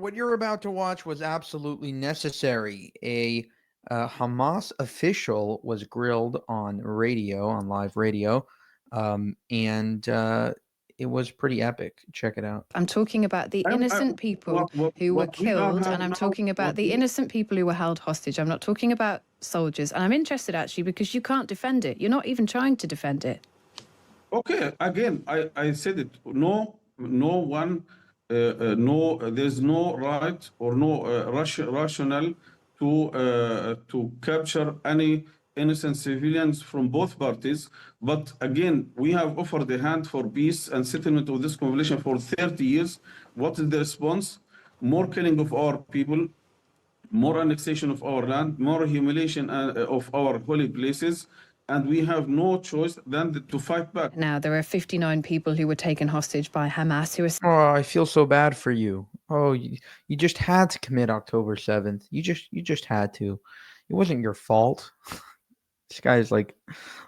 What you're about to watch was absolutely necessary. A Hamas official was grilled on radio, on live radio, and it was pretty epic. Check it out. I'm talking about the innocent people who were killed, and I'm talking about the innocent people who were held hostage. I'm not talking about soldiers. And I'm interested, actually, because you can't defend it. You're not even trying to defend it. Okay, again, I said it. No one, no, there's no right or no rationale to capture any innocent civilians from both parties. But again, we have offered a hand for peace and settlement of this conversation for 30 years. What is the response? More killing of our people, more annexation of our land, more humiliation of our holy places, and we have no choice than to fight back. Now, there are 59 people who were taken hostage by Hamas who are... Oh, I feel so bad for you. Oh, you just had to commit October 7th. You just had to. It wasn't your fault. This guy is like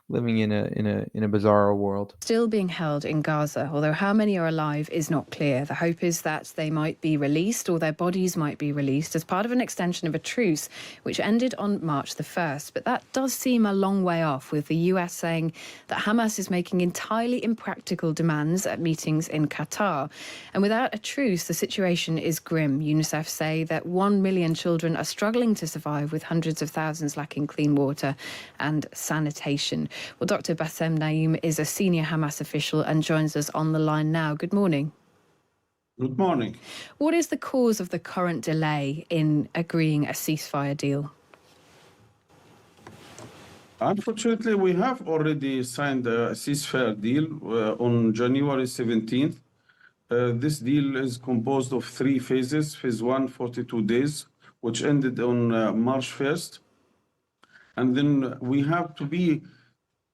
living in a bizarre world. Still being held in Gaza, although how many are alive is not clear. The hope is that they might be released, or their bodies might be released as part of an extension of a truce which ended on March the 1st. But that does seem a long way off, with the US saying that Hamas is making entirely impractical demands at meetings in Qatar. And without a truce, the situation is grim. UNICEF say that 1 million children are struggling to survive, with hundreds of thousands lacking clean water and sanitation. Well, Dr. Bassem Naim is a senior Hamas official and joins us on the line now. Good morning. Good morning. What is the cause of the current delay in agreeing a ceasefire deal? Unfortunately, we have already signed a ceasefire deal on January 17th. This deal is composed of 3 phases. Phase 1, 42 days, which ended on March 1st. And then we have to be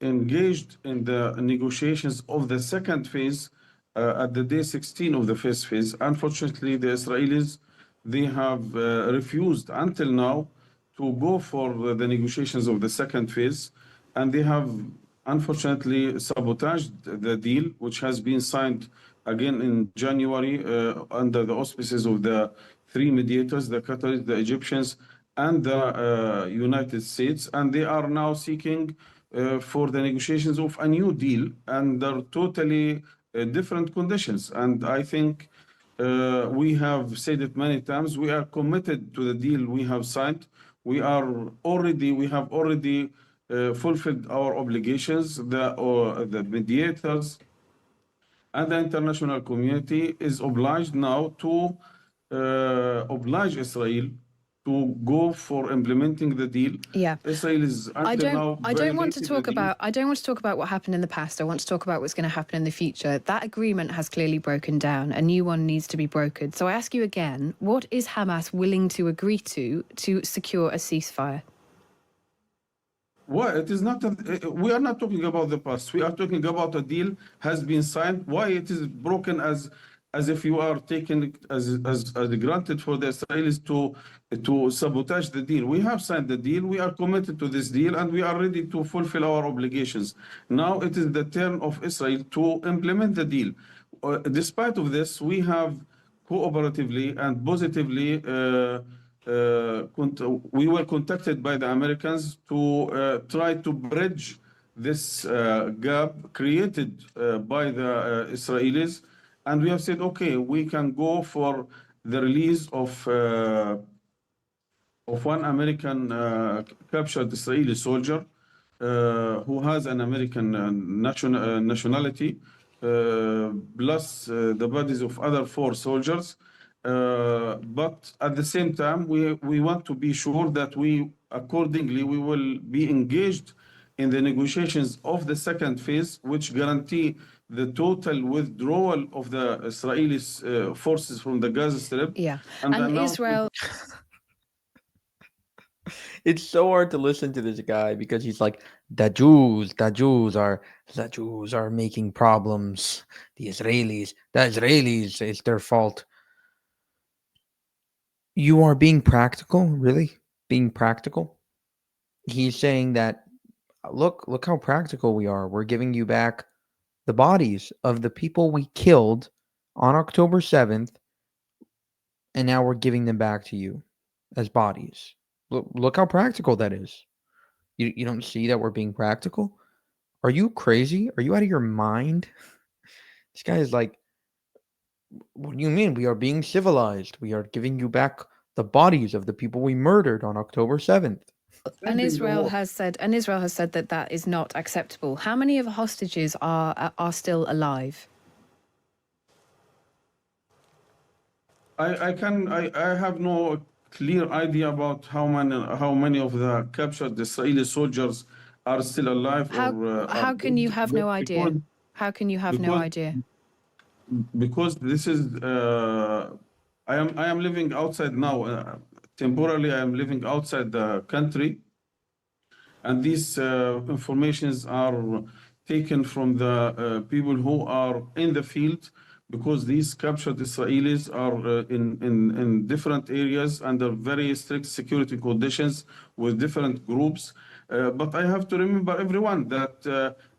engaged in the negotiations of the second phase at the day 16 of the first phase. Unfortunately, the Israelis, they have refused until now to go for the negotiations of the second phase, and they have unfortunately sabotaged the deal, which has been signed again in January under the auspices of the 3 mediators, the Qataris, the Egyptians, and the United States, and they are now seeking for the negotiations of a new deal under totally different conditions. And I think we have said it many times, we are committed to the deal we have signed. We have already fulfilled our obligations. The mediators and the international community is obliged now to oblige Israel to go for implementing the deal. Yeah. Israel is until now. I don't want to talk about what happened in the past. I want to talk about what's going to happen in the future. That agreement has clearly broken down. A new one needs to be brokered. So I ask you again, what is Hamas willing to agree to secure a ceasefire? Well, it is not. We are not talking about the past. We are talking about a deal has been signed. Why it is broken as if you are taking as granted for the Israelis to sabotage the deal. We have signed the deal. We are committed to this deal, and we are ready to fulfill our obligations. Now it is the turn of Israel to implement the deal. Despite of this, we have cooperatively and positively. We were contacted by the Americans to try to bridge this gap created by the Israelis, and we have said, okay, we can go for the release of one American captured Israeli soldier who has an American nationality, plus the bodies of other 4 soldiers. But at the same time, we want to be sure that we will be engaged in the negotiations of the second phase, which guarantee the total withdrawal of the Israeli forces from the Gaza Strip. Yeah, and Israel... It's so hard to listen to this guy because he's like, the Jews are making problems. The Israelis, it's their fault. You are being practical, really? Being practical? He's saying that, look how practical we are. We're giving you back the bodies of the people we killed on October 7th and now we're giving them back to you as bodies. Look how practical that is. You don't see that we're being practical? Are you crazy? Are you out of your mind? This guy is like, what do you mean? We are being civilized. We are giving you back the bodies of the people we murdered on October 7th. And Israel has said that that is not acceptable. How many of the hostages are still alive? I have no clear idea about how many of the captured Israeli soldiers are still alive How can you have no idea? How can you have no idea? Because this is I am living outside now. Temporarily, I am living outside the country, and these informations are taken from the people who are in the field, because these captured Israelis are in different areas under very strict security conditions with different groups. But I have to remember everyone that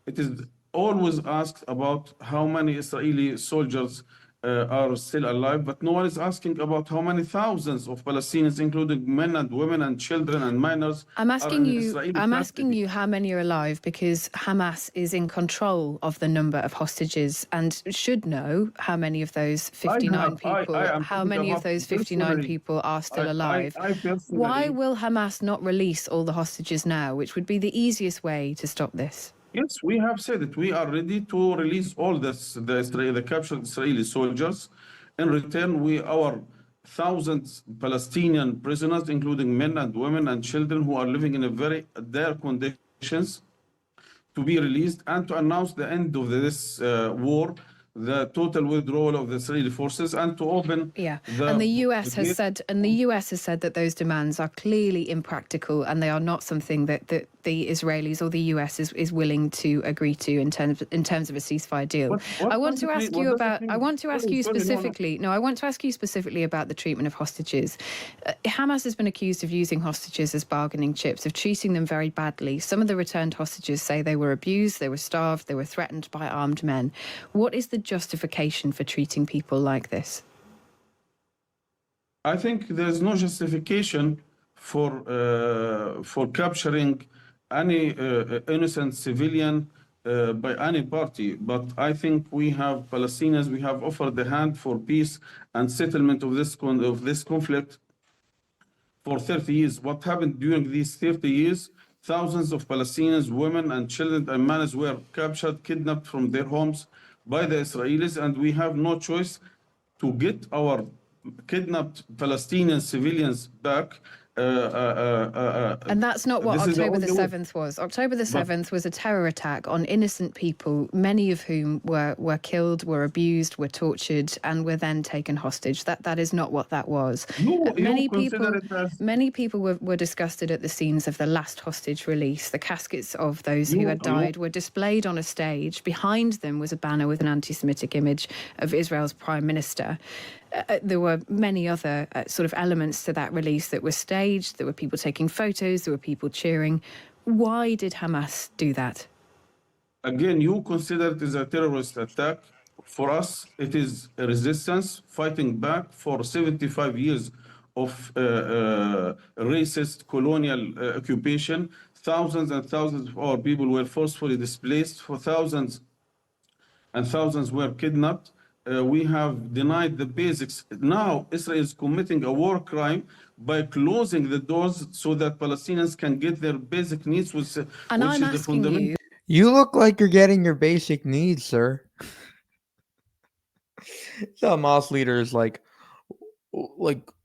it is always asked about how many Israeli soldiers are still alive, but no one is asking about how many thousands of Palestinians, including men and women and children and minors, I'm are asking in you. Israeli I'm custody. asking you how many are alive, because Hamas is in control of the number of hostages and should know how many of those 59 people. I am How talking many of about those 59 personally. people are still alive? I Why personally, will Hamas not release all the hostages now, which would be the easiest way to stop this? yes, we have said it. We are ready to release all the captured Israeli soldiers. In return, our thousands Palestinian prisoners, including men and women and children who are living in a very dire conditions, to be released, and to announce the end of this war, the total withdrawal of the Israeli forces, and to open Yeah, the and the US has gate. said, that those demands are clearly impractical, and they are not something that the Israelis or the US is willing to agree to in terms of a ceasefire deal. I want to ask you about. I want to ask you specifically. No, I want to ask you specifically about the treatment of hostages. Hamas has been accused of using hostages as bargaining chips, of treating them very badly. Some of the returned hostages say they were abused, they were starved, they were threatened by armed men. What is the justification for treating people like this? I think there's no justification for capturing any innocent civilian by any party. But I think we have Palestinians. We have offered the hand for peace and settlement of this conflict for 30 years. What happened during these 30 years? Thousands of Palestinians, women and children and men were captured, kidnapped from their homes by the Israelis, and we have no choice to get our kidnapped Palestinian civilians back. And that's not what This is the October the only way. 7th was. October the But 7th was a terror attack on innocent people, many of whom were killed, were abused, were tortured, and were then taken hostage. That is not what that was. you consider it as Many people were disgusted at the scenes of the last hostage release. The caskets of those who had you died were displayed on a stage. Behind them was a banner with an anti-Semitic image of Israel's prime minister. There were many other sort of elements to that release that were staged. There were people taking photos. There were people cheering. Why did Hamas do that? Again, you consider it as a terrorist attack. For us, it is a resistance fighting back for 75 years of racist colonial occupation. Thousands and thousands of our people were forcefully displaced. For thousands and thousands were kidnapped. We have denied the basics. Now, Israel is committing a war crime by closing the doors so that Palestinians can get their basic needs, which And I'm is the asking fundamental. you, You look like you're getting your basic needs, sir. The Hamas leader is like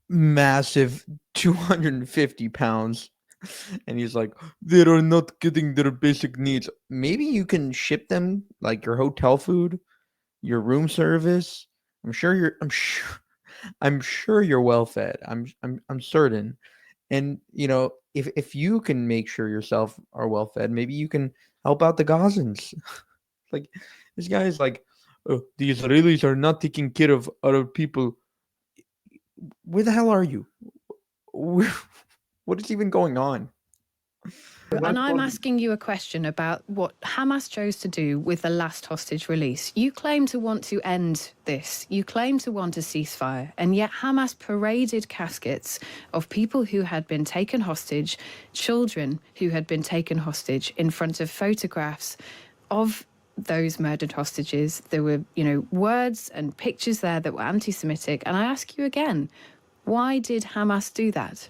massive 250 pounds. And he's like, they are not getting their basic needs. Maybe you can ship them like your hotel food, your room service. I'm sure you're well fed. I'm certain. And if you can make sure yourself are well fed, maybe you can help out the Gazans. Like this guy is like, oh, the Israelis are not taking care of other people. Where the hell are you? What is even going on? And I'm asking you a question about what Hamas chose to do with the last hostage release. You claim to want to end this. You claim to want a ceasefire. And yet Hamas paraded caskets of people who had been taken hostage, children who had been taken hostage, in front of photographs of those murdered hostages. There were, words and pictures there that were anti-Semitic. And I ask you again, why did Hamas do that?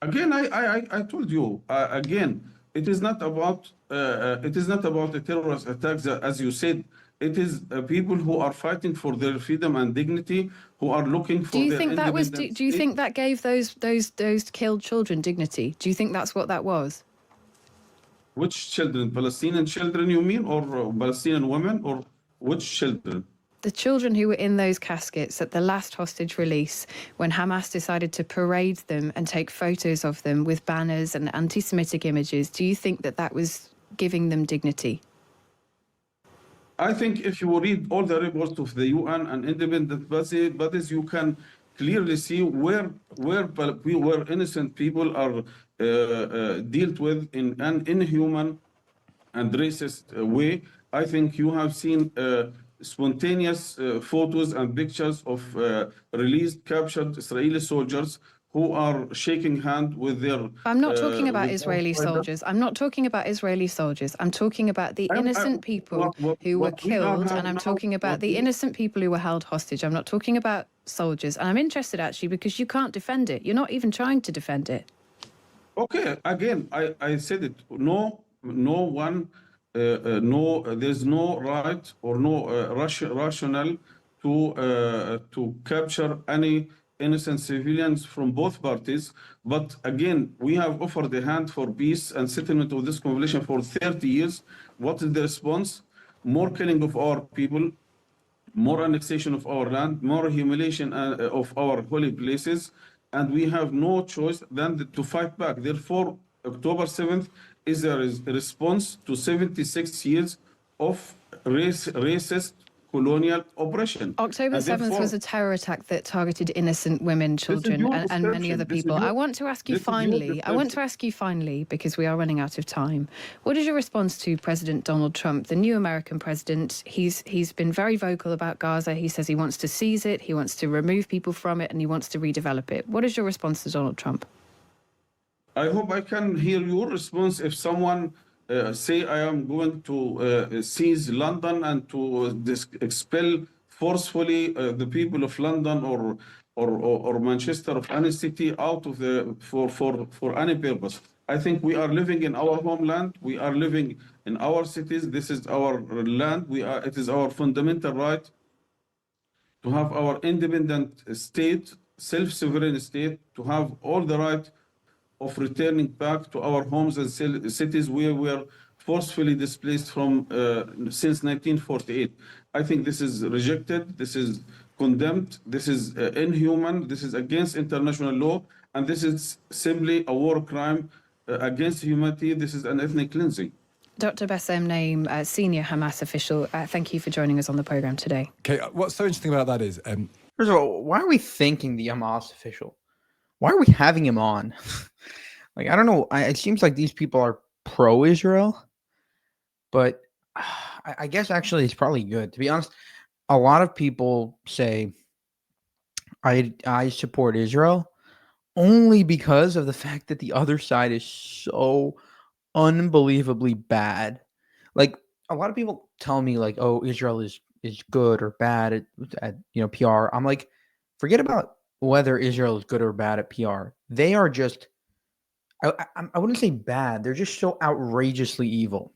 Again, I told you again. It is not about a terrorist attack, as you said. It is people who are fighting for their freedom and dignity, who are looking for their independence. Do you think that gave those killed children dignity? Do you think that's what that was? Which children? Palestinian children, you mean, or Palestinian women, or which children? The children who were in those caskets at the last hostage release, when Hamas decided to parade them and take photos of them with banners and anti-Semitic images, do you think that was giving them dignity? I think if you read all the reports of the UN and independent bodies, you can clearly see where innocent people are dealt with in an inhuman and racist way. I think you have seen spontaneous photos and pictures of released, captured Israeli soldiers who are shaking hands with their... I'm not talking about Israeli soldiers. I'm not talking about Israeli soldiers. I'm talking about the innocent people who were killed, and I'm talking about the innocent people who were held hostage. I'm not talking about soldiers. And I'm interested, actually, because you can't defend it. You're not even trying to defend it. Okay, again, I said it. No one, there's no right or no rationale to capture any innocent civilians from both parties. But again, we have offered a hand for peace and settlement of this conversation for 30 years. What is the response? More killing of our people, more annexation of our land, more humiliation of our holy places, and we have no choice than to fight back. Therefore, October 7th is a response to 76 years of racist colonial oppression. October 7th was a terror attack that targeted innocent women, children, and many other people. I want to ask you finally, because we are running out of time, what is your response to President Donald Trump, the new American president? He's been very vocal about Gaza. He says he wants to seize it, he wants to remove people from it, and he wants to redevelop it. What is your response to Donald Trump? I hope I can hear your response if someone say I am going to seize London and to expel forcefully the people of London or Manchester, of any city, out of for any purpose. I think we are living in our homeland. We are living in our cities. This is our land. It is our fundamental right to have our independent state, self-sovereign state, to have all the right of returning back to our homes and cities where we were forcefully displaced from since 1948. I think this is rejected, this is condemned, this is inhuman, this is against international law, and this is simply a war crime against humanity. This is an ethnic cleansing. Dr. Bassem Naim, senior Hamas official, thank you for joining us on the programme today. Okay, what's so interesting about that is... First of all, why are we thanking the Hamas official? Why are we having him on? Like, I don't know. It seems like these people are pro-Israel, but I guess actually it's probably good. To be honest, a lot of people say I support Israel only because of the fact that the other side is so unbelievably bad. Like, a lot of people tell me, like, oh, Israel is good or bad at PR. I'm like, forget about whether Israel is good or bad at PR. They are just, I wouldn't say bad. They're just so outrageously evil.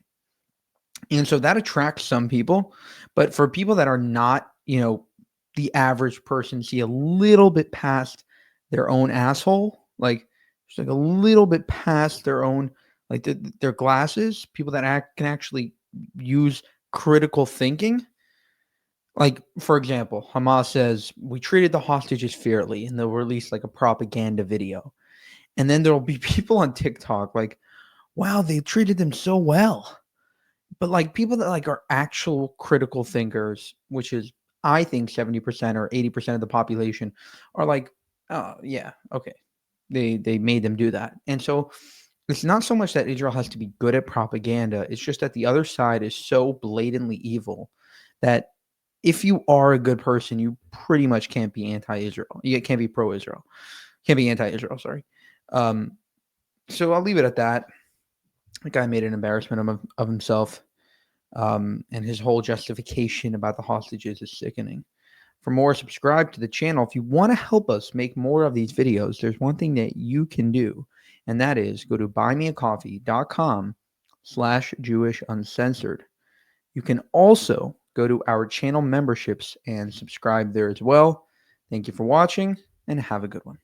And so that attracts some people. But for people that are not, the average person, see a little bit past their own asshole, like just like a little bit past their own, like their glasses, people that can actually use critical thinking. Like, for example, Hamas says, we treated the hostages fairly, and they'll release like a propaganda video. And then there'll be people on TikTok like, wow, they treated them so well. But like people that like are actual critical thinkers, which is, I think 70% or 80% of the population, are like, oh yeah, okay. They made them do that. And so It's not so much that Israel has to be good at propaganda. It's just that the other side is so blatantly evil that if you are a good person, you pretty much can't be anti-Israel. You can't be pro-Israel. Can't be anti-Israel, sorry. So I'll leave it at that. The guy made an embarrassment of himself. And his whole justification about the hostages is sickening. For more, subscribe to the channel. If you want to help us make more of these videos, there's one thing that you can do, and that is go to buymeacoffee.com/JewishUncensored. You can also go to our channel memberships and subscribe there as well. Thank you for watching, and have a good one.